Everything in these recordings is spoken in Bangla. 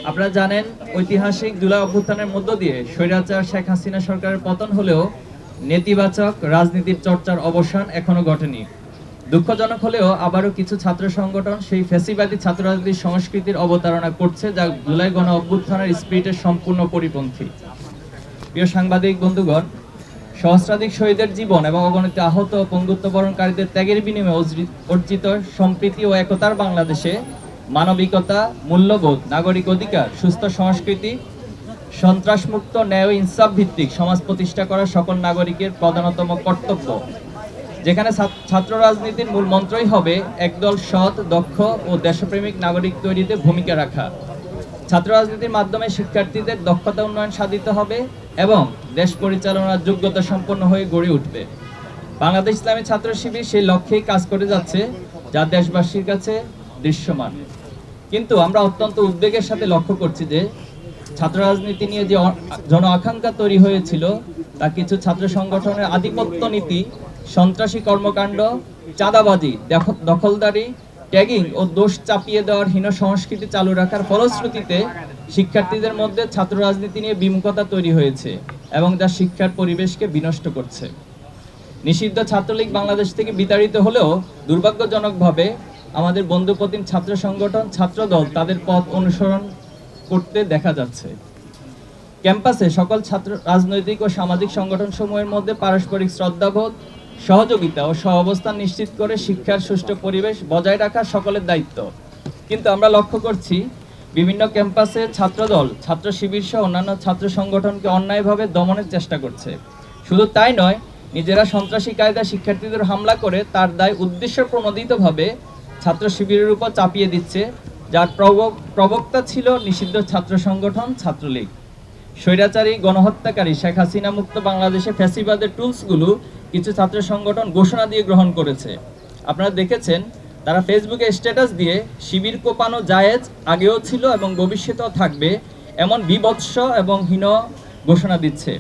আপনারা জানেন ঐতিহাসিক জুলাই অভ্যুত্থানের মধ্য দিয়ে স্বৈরাচার শেখ হাসিনা সরকারের পতন হলেও নেতিবাচক রাজনীতির চর্চার অবসান এখনো ঘটেনি। দুঃখজনক হলেও আবারও কিছু ছাত্র সংগঠন সেই ফ্যাসিবাদী ছাত্র রাজনীতির সংস্কৃতির অবতারণা করছে, যা জুলাই গণ অভ্যুত্থানের স্পিরিটের সম্পূর্ণ পরিপন্থী। প্রিয় সাংবাদিক বন্ধুগণ, সহস্রাধিক শহীদের জীবন এবং অগণিত আহত ও পঙ্গুত্ববরণকারীদের ত্যাগের বিনিময়ে অর্জিত সম্প্রীতি ও একতার বাংলাদেশে মানবিকতা, মূল্যবোধ, নাগরিক অধিকার, সুস্থ সংস্কৃতি, সন্ত্রাসমুক্ত, ন্যায় ও ইনসাফ ভিত্তিক সমাজ প্রতিষ্ঠা করা সকল নাগরিকের প্রধানতম কর্তব্য। যেখানে ছাত্র রাজনীতির মূল মন্ত্রই হবে একদল সৎ, দক্ষ ও দেশপ্রেমিক নাগরিক তৈরিতে ভূমিকা রাখা। ছাত্র রাজনীতির মাধ্যমে শিক্ষার্থীদের দক্ষতা উন্নয়ন সাধিত হবে এবং দেশ পরিচালনার যোগ্যতা সম্পন্ন হয়ে গড়ে উঠবে। বাংলাদেশ ইসলামী ছাত্র শিবির সেই লক্ষ্যেই কাজ করে যাচ্ছে, যা দেশবাসীর কাছে দৃশ্যমান। কিন্তু আমরা অত্যন্ত উদ্বেগের সাথে লক্ষ্য করছি যে ছাত্র রাজনীতি নিয়ে যে জন আকাঙ্ক্ষা তৈরি হয়েছিল, তা কিছু ছাত্র সংগঠনের আধিপত্য নীতি, সন্ত্রাসী কর্মকাণ্ড, চাঁদাবাজি, দখলদারি, ট্যাগিং ও দোষ চাপিয়ে দেওয়ার হীন সংস্কৃতি চালু রাখার ফলশ্রুতিতে শিক্ষার্থীদের মধ্যে ছাত্র রাজনীতি নিয়ে বিমুখতা তৈরি হয়েছে এবং যা শিক্ষার পরিবেশকে বিনষ্ট করছে। নিষিদ্ধ ছাত্রলীগ বাংলাদেশ থেকে বিতাড়িত হলেও দুর্ভাগ্যজনকভাবে আমাদের বন্ধুপ্রতিম ছাত্র সংগঠন, ছাত্রদল তাদের পথ অনুসরণ করতে দেখা যাচ্ছে। ক্যাম্পাসে সকল ছাত্র রাজনৈতিক ও সামাজিক সংগঠন সমূহের মধ্যে পারস্পরিক শ্রদ্ধাবোধ, সহযোগিতা ও সহাবস্থান নিশ্চিত করে শিক্ষার সুষ্ঠু পরিবেশ বজায় রাখা সকলের দায়িত্ব। কিন্তু আমরা লক্ষ্য করছি বিভিন্ন ক্যাম্পাসে ছাত্রদল, ছাত্র শিবির সহ অন্যান্য ছাত্র সংগঠনকে অন্যায়ভাবে দমনের চেষ্টা করছে। শুধু তাই নয়, নিজেরা সন্ত্রাসী কায়দায় শিক্ষার্থীদের হামলা করে তার দায় উদ্দেশ্য প্রণোদিতভাবে ছাত্র শিবিরের উপর চাপিয়ে দিচ্ছে, যার প্রবক্তা ছিল নিষিদ্ধ ছাত্র সংগঠন ছাত্রলীগ। স্বৈরাচারী গণহত্যাকারী শেখ হাসিনা মুক্ত বাংলাদেশে ফ্যাসিবাদের টুলসগুলো কিছু ছাত্র সংগঠন ঘোষণা দিয়ে গ্রহণ করেছে। আপনারা দেখেছেন, তারা ফেসবুকে স্ট্যাটাস দিয়ে শিবির কোপানো জায়েজ, আগেও ছিল এবং ভবিষ্যতেও থাকবে, এমন বিভৎস এবং হীন ঘোষণা দিচ্ছে।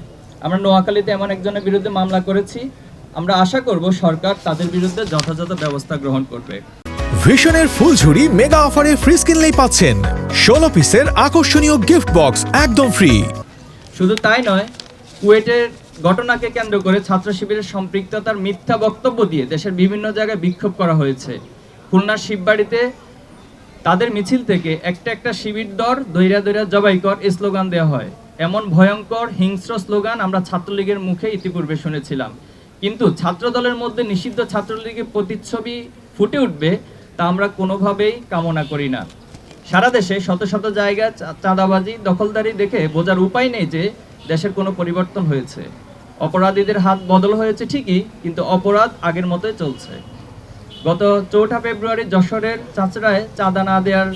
আমরা নোয়াখালীতে এমন একজনের বিরুদ্ধে মামলা করেছি। আমরা আশা করব সরকার তাদের বিরুদ্ধে যথাযথ ব্যবস্থা গ্রহণ করবে। ভিশনের ফুলঝুরি মেগা অফারে ফ্রিজ কিনলেই পাচ্ছেন 16 পিসের আকর্ষণীয় গিফট বক্স একদম ফ্রি। শুধু তাই নয়, কুয়েটের ঘটনাকে কেন্দ্র করে ছাত্র শিবিরের সম্পৃক্ততার মিথ্যা বক্তব্য দিয়ে দেশের বিভিন্ন জায়গায় বিক্ষোভ করা হয়েছে। খুলনার শিববাড়িতে তাদের মিছিল থেকে একটা শিবির দর দৈরা দৈরা জবাই কর স্লোগান দেওয়া হয়। এমন ভয়ঙ্কর হিংস্র স্লোগান আমরা ছাত্রলীগের মুখে ইতিপূর্বে শুনেছিলাম। কিন্তু ছাত্রদলের মধ্যে নিষিদ্ধ ছাত্রলীগের প্রতিচ্ছবি ফুটে উঠবে, তা আমরা কোনোভাবেই কামনা করি না। সারা দেশে শত শত জায়গায় চাঁদাবাজি, দখলদারি দেখে বোঝার উপায় নেই যে দেশের কোনো পরিবর্তন হয়েছে। অপরাধীদের হাত বদল হয়েছে ঠিকই, কিন্তু অপরাধ আগের মতোই চলছে। গত 4 ফেব্রুয়ারি যশোরের চাঁচড়ায় চাঁদা না দেওয়ার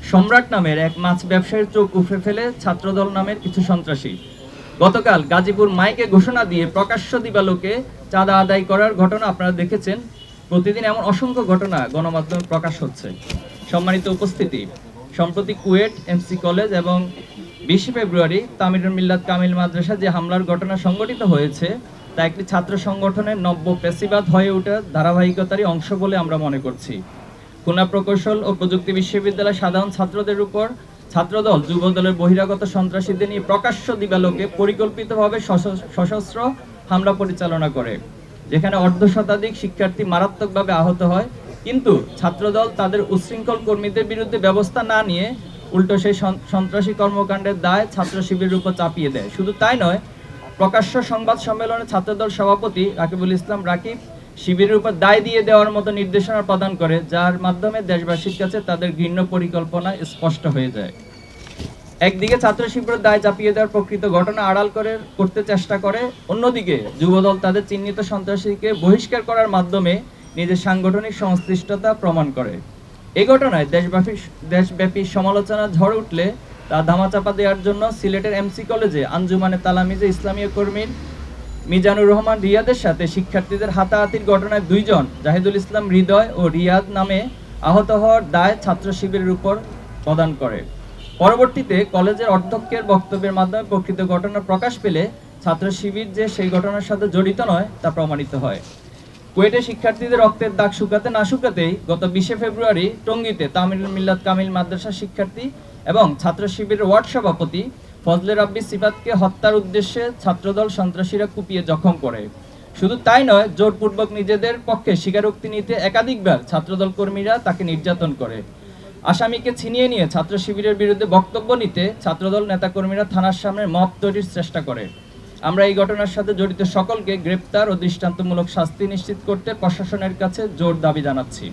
সম্রাট নামের এক মাছ ব্যবসায়ীর চোখ উপড়ে ফেলে ছাত্রদল নামের কিছু সন্ত্রাসী। গতকাল গাজীপুর মাইকে ঘোষণা দিয়ে প্রকাশ্য দিবালোকে চাঁদা আদায় করার ঘটনা আপনারা দেখেছেন। প্রতিদিন এমন অসংখ্য ঘটনা গণমাধ্যমে প্রকাশ হচ্ছে। সম্মানিত উপস্থিতি, সম্প্রতি কুয়েট এমসি কলেজ এবং 20 ফেব্রুয়ারি তামিরুল মিল্লাত কামিল মাদ্রাসা যে হামলার ঘটনা সংঘটিত হয়েছে, তা একটি ছাত্র সংগঠনের নব্য পেশিবাদ হয়ে ওঠার ধারাবাহিকতারই অংশ বলে আমরা মনে করছি। খুলনা প্রকৌশল ও প্রযুক্তি বিশ্ববিদ্যালয়ের সাধারণ ছাত্রদের উপর ছাত্রদল, যুবদলের বহিরাগত সন্ত্রাসীদের নিয়ে প্রকাশ্য দিবালোকে পরিকল্পিতভাবে সশস্ত্র হামলা পরিচালনা করে, যেখানে অর্ধশতাধিক শিক্ষার্থী মারাত্মকভাবে আহত হয়। কিন্তু ছাত্রদল তাদের উচ্ছৃঙ্খল কর্মীদের বিরুদ্ধে ব্যবস্থা না নিয়ে উল্টো সেই সন্ত্রাসী কর্মকাণ্ডের দায় ছাত্র শিবিরের উপর চাপিয়ে দেয়। শুধু তাই নয়, প্রকাশ্য সংবাদ সম্মেলনে ছাত্রদল সভাপতি রাকিবুল ইসলাম রাকিব শিবিরের উপর দায় দিয়ে দেওয়ার মতো নির্দেশনা প্রদান করে, যার মাধ্যমে দেশবাসীর কাছে তাদের ঘৃণ্য পরিকল্পনা স্পষ্ট হয়ে যায়। একদিকে ছাত্র শিবিরের দায় চাপিয়ে দেওয়ার প্রকৃত ঘটনা আড়াল করতে চেষ্টা করে, অন্যদিকে যুবদল তাদের চিহ্নিত সন্ত্রাসীকে বহিষ্কার করার মাধ্যমে নিজের সাংগঠনিক সংশ্লিষ্টতা প্রমাণ করে। এই ঘটনায় দেশব্যাপী সমালোচনা ঝড় উঠলে তা ধামাচাপা দেওয়ার জন্য সিলেটের এমসি কলেজে আঞ্জুমানে তালামিজে ইসলামীয় কর্মীর মিজানুর রহমান রিয়াদের সাথে শিক্ষার্থীদের হাতাহাতির ঘটনায় 2 জন, জাহিদুল ইসলাম হৃদয় ও রিয়াদ নামে আহত হওয়ার দায় ছাত্র শিবিরের উপর প্রদান করে। পরবর্তীতে কলেজের অধ্যক্ষের বক্তব্যের মাধ্যমে প্রকৃত ঘটনা প্রকাশ পেলে ছাত্র শিবির যে সেই ঘটনার সাথে জড়িত নয় তা প্রমাণিত হয়। কুয়েটে শিক্ষার্থীদের রক্তের দাগ শুকাতে না শুকাতেই গত 20 ফেব্রুয়ারি টঙ্গীতে তামিরুল মিল্লাত কামিল মাদ্রাসার শিক্ষার্থী এবং ছাত্র শিবিরের ওয়ার্ড সভাপতি ফজলে রাব্বি সিফাতকে হত্যার উদ্দেশ্যে ছাত্রদল সন্ত্রাসীরা কুপিয়ে জখম করে। শুধু তাই নয়, জোরপূর্বক নিজেদের পক্ষে স্বীকারোক্তি নিতে একাধিকবার ছাত্রদল কর্মীরা তাকে নির্যাতন করে। আসামিকে ছিনিয়ে নিয়ে ছাত্র শিবিরের বিরুদ্ধে বক্তব্য নিতে ছাত্রদল নেতাকর্মীরা থানার সামনে মব তৈরির চেষ্টা করে। আমরা এই ঘটনার সাথে জড়িত সকলকে গ্রেপ্তার ও দৃষ্টান্তমূলক শাস্তি নিশ্চিত করতে প্রশাসনের কাছে জোর দাবি জানাচ্ছি।